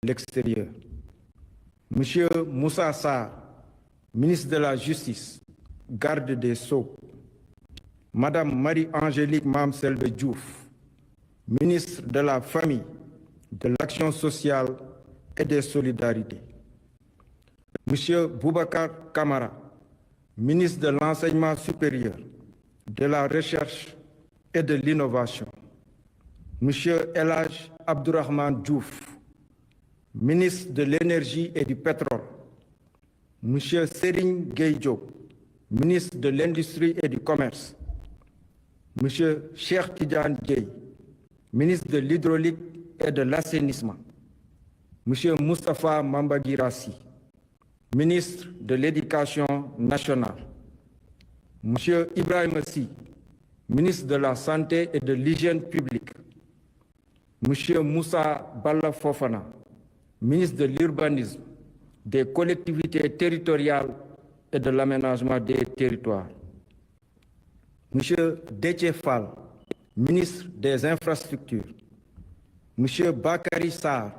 l'extérieur. Monsieur Moussa Sarr, ministre de la Justice, garde des Sceaux. Madame Marie-Angélique Mame Selbe Diouf, ministre de la Famille, de l'Action sociale et des Solidarités. Monsieur Boubacar Camara, ministre de l'Enseignement supérieur, de la Recherche et de l'Innovation. Monsieur El Hadj Abdourahmane Diouf, ministre de l'Énergie et du Pétrole. Monsieur Serigne Gueye Diop, ministre de l'Industrie et du Commerce. Monsieur Cheikh Tidiane Dièye, ministre de l'Hydraulique et de l'Assainissement. Monsieur Moustapha Mamba Guirassy, ministre de l'Éducation nationale. Monsieur Ibrahima Sy, ministre de la Santé et de l'Hygiène publique. Monsieur Moussa Balla Fofana, ministre de l'Urbanisme, des collectivités territoriales et de l'aménagement des territoires. Monsieur Déthié Fall, ministre des Infrastructures. Monsieur Bakary Sarr,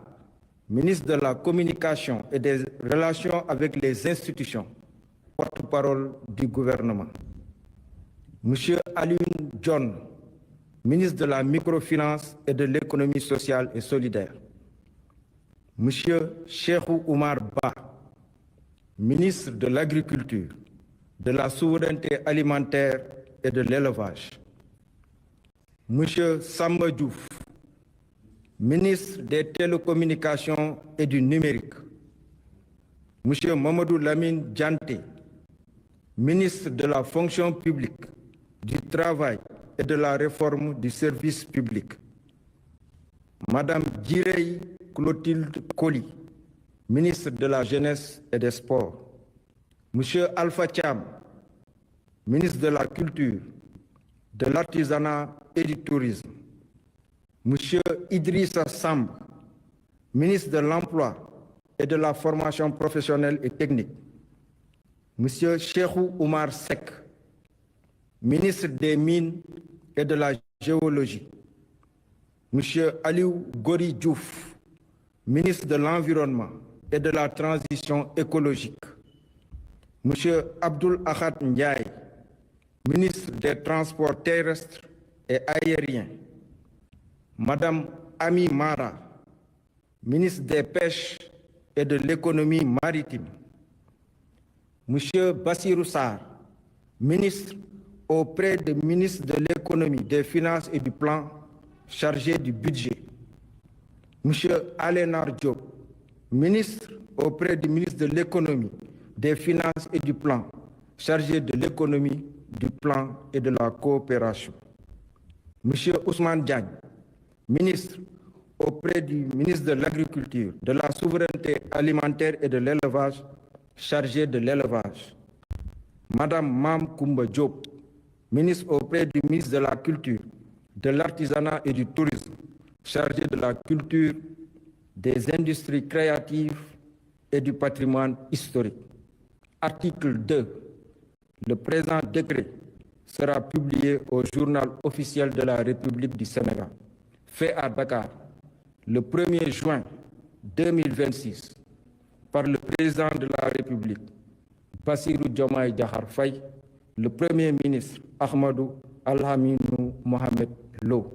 ministre de la Communication et des Relations avec les institutions, porte-parole du gouvernement. Monsieur Alioune Dione, ministre de la Microfinance et de l'Économie sociale et solidaire. Monsieur Cheikhou Oumar Ba, ministre de l'Agriculture, de la Souveraineté alimentaire et de l'Élevage. Monsieur Samba Diouf, ministre des Télécommunications et du Numérique. Monsieur Mamadou Lamine Dianté, ministre de la Fonction publique, du Travail et de la Réforme du service public. Madame Djirey Clotilde Coly, ministre de la Jeunesse et des Sports. Monsieur Alpha Thiam, ministre de la Culture, de l'Artisanat et du Tourisme. Monsieur Idrissa Samb, ministre de l'Emploi et de la Formation professionnelle et technique. Monsieur Cheikhou Oumar Seck, ministre des Mines et de la Géologie. Monsieur Aliou Gori Diouf, ministre de l'Environnement et de la Transition écologique. Monsieur Abdoul Ahad Ndiaye, ministre des Transports terrestres et aériens. Madame Ami Mara, ministre des Pêches et de l'Économie maritime. Monsieur Bassirou Sarr, ministre auprès du ministre de l'Économie, des Finances et du Plan, chargé du budget. Monsieur Alénar Diop, ministre auprès du ministre de l'Économie, des Finances et du Plan, chargé de l'économie, du plan et de la coopération. Monsieur Ousmane Diagne, ministre auprès du ministre de l'Agriculture, de la Souveraineté alimentaire et de l'Élevage, chargé de l'élevage. Madame Mam Koumba Diop, ministre auprès du ministre de la Culture, de l'Artisanat et du Tourisme, chargé de la culture, des industries créatives et du patrimoine historique. Article 2. Le présent décret sera publié au journal officiel de la République du Sénégal, fait à Dakar, le 1er juin 2026, par le président de la République, Bassirou Diomaye Diakhar Faye, le Premier ministre Ahmadou Al-Aminou Mohamed Lo.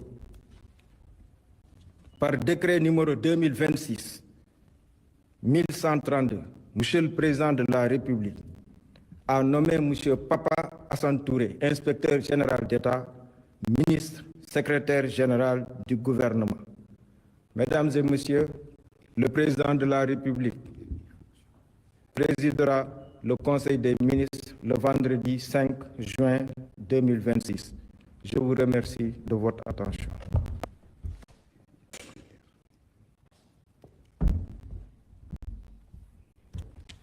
Par décret numéro 2026-1132, Monsieur le Président de la République a nommé Monsieur Papa Assane Touré, inspecteur général d'État, ministre, secrétaire général du gouvernement. Mesdames et Messieurs, le Président de la République présidera le Conseil des ministres le vendredi 5 juin 2026. Je vous remercie de votre attention.